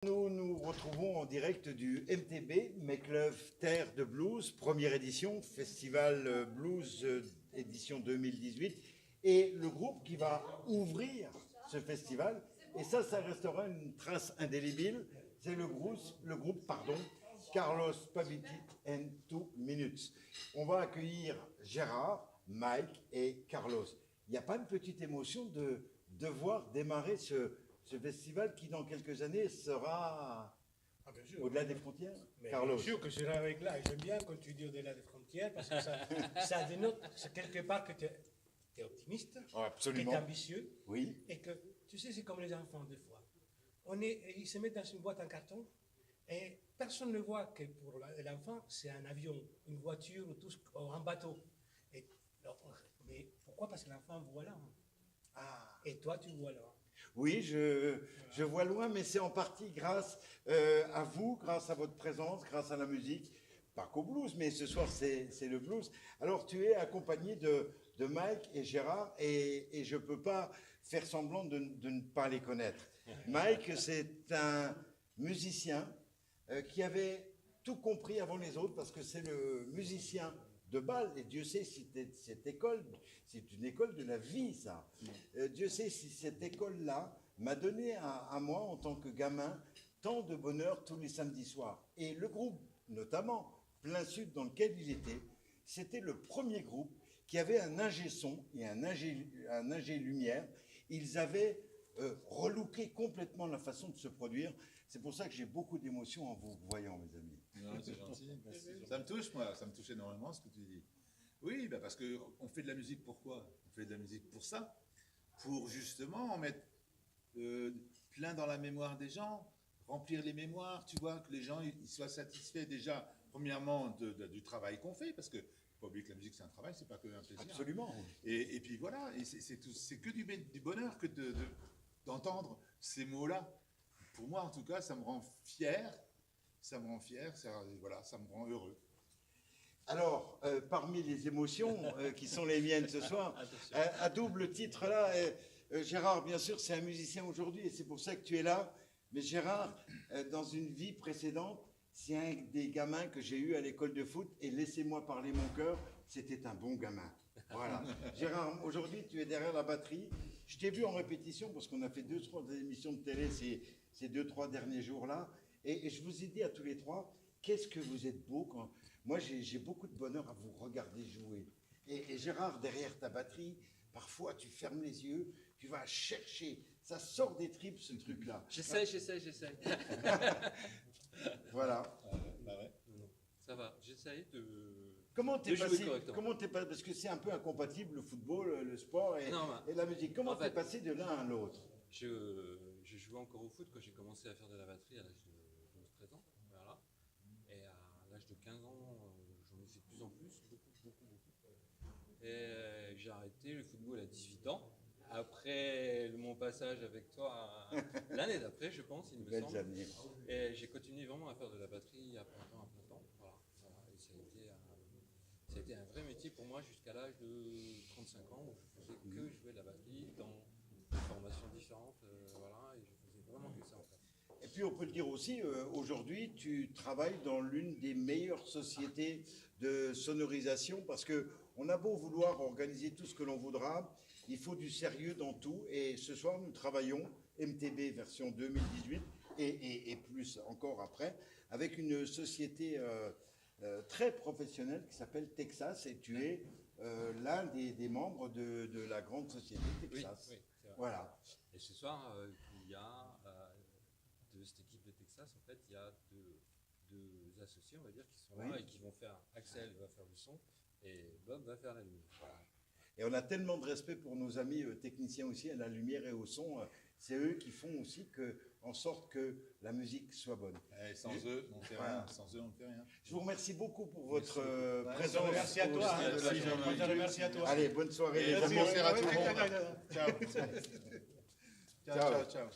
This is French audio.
Nous nous retrouvons en direct du MTB, Make Love Terre de Blues, première édition, Festival Blues édition 2018. Et le groupe qui va ouvrir ce festival, et ça restera une trace indélébile, c'est le groupe Carlos Paviti and 2 Minutes. On va accueillir Gérard, Mike et Carlos. Il n'y a pas une petite émotion de devoir démarrer ce festival qui, dans quelques années, sera au-delà des frontières? Mais Carlos. bien sûr que je serai avec là. Et j'aime bien quand tu dis au-delà des frontières, parce que ça dénote quelque part que tu es optimiste, Oh, absolument. que tu es ambitieux, Oui. et que, tu sais, c'est comme les enfants, des fois. Ils se mettent dans une boîte en carton, et personne ne voit que pour l'enfant, c'est un avion, une voiture, ou un bateau. Mais pourquoi? Parce que l'enfant voit là. Ah. Et toi, tu vois là. Oui, je vois loin, mais c'est en partie grâce à vous, grâce à votre présence, grâce à la musique. Pas qu'au blues, mais ce soir, c'est le blues. Alors, tu es accompagné de Mike et Gérard, et je ne peux pas faire semblant de ne pas les connaître. Mike, c'est un musicien qui avait tout compris avant les autres, parce que c'est le musicien de Bâle, et Dieu sait si cette école, c'est une école de la vie, ça. Dieu sait si cette école-là m'a donné à moi, en tant que gamin, tant de bonheur tous les samedis soirs. Et le groupe, notamment, Plein Sud, dans lequel il était, c'était le premier groupe qui avait un ingé son et un ingé lumière. Ils avaient relooké complètement la façon de se produire. C'est pour ça que j'ai beaucoup d'émotions en vous voyant, mes amis. Non, c'est gentil. Ça me touche, moi. Ça me touche énormément ce que tu dis. Oui, bah parce qu'on fait de la musique pourquoi? On fait de la musique pour ça. Pour justement en mettre plein dans la mémoire des gens, remplir les mémoires, tu vois, que les gens ils soient satisfaits déjà, premièrement, du travail qu'on fait, parce que faut pas oublier que la musique c'est un travail, c'est pas que un plaisir. Absolument. Et puis voilà, et c'est que du bonheur que d'entendre ces mots-là. Pour moi, en tout cas, ça me rend fier. Ça me rend fier, voilà, ça me rend heureux. Alors, parmi les émotions qui sont les miennes ce soir, à double titre là, Gérard, bien sûr, c'est un musicien aujourd'hui et c'est pour ça que tu es là. Mais Gérard, dans une vie précédente, c'est un des gamins que j'ai eu à l'école de foot et laissez-moi parler mon cœur, c'était un bon gamin. Voilà. Gérard, aujourd'hui, tu es derrière la batterie. Je t'ai vu en répétition parce qu'on a fait 2-3 émissions de télé ces 2-3 derniers jours-là. Et je vous ai dit à tous les trois, qu'est-ce que vous êtes beau quand... Moi, j'ai beaucoup de bonheur à vous regarder jouer. Et Gérard, derrière ta batterie, parfois tu fermes les yeux, tu vas chercher. Ça sort des tripes, ce truc-là. J'essaie. Voilà. Bah ouais. Ça va, j'essaie de... Comment t'es jouer passé, correctement. parce que c'est un peu incompatible, le football, le sport et la musique. Comment t'es passé de l'un à l'autre? Je jouais encore au foot quand j'ai commencé à faire de la batterie à l'âge de 12-13 ans. Voilà. Et à l'âge de 15 ans, j'en ai fait de plus en plus, beaucoup. Et j'ai arrêté le football à 18 ans. Après mon passage avec toi, l'année d'après, je pense, il me Belles semble. années. Et j'ai continué vraiment à faire de la batterie à plein temps. Voilà. Et ça a été un vrai métier pour moi jusqu'à l'âge de 35 ans où je faisais que jouer de la batterie dans des formations différentes. Voilà, et je faisais vraiment que ça en fait. Et puis on peut le dire aussi, aujourd'hui tu travailles dans l'une des meilleures sociétés de sonorisation parce qu'on a beau vouloir organiser tout ce que l'on voudra, il faut du sérieux dans tout. Et ce soir nous travaillons MTB version 2018 et plus encore après avec une société très professionnelle qui s'appelle Texas et tu es l'un des membres de la grande société Texas. Oui, c'est vrai. Voilà. Et ce soir, il y a de cette équipe de Texas, en fait, il y a deux associés, on va dire, qui sont là et qui vont faire. Axel va faire le son et Bob va faire la lumière. Voilà. Et on a tellement de respect pour nos amis techniciens aussi à la lumière et au son. C'est eux qui font aussi en sorte que la musique soit bonne. Et sans eux, on ne fait rien. Sans eux, on ne fait rien. Je vous remercie beaucoup pour votre présence. Merci à toi. Merci à toi. Allez, bonne soirée les amis. Bonne soirée à tout le monde. Ciao. Ciao.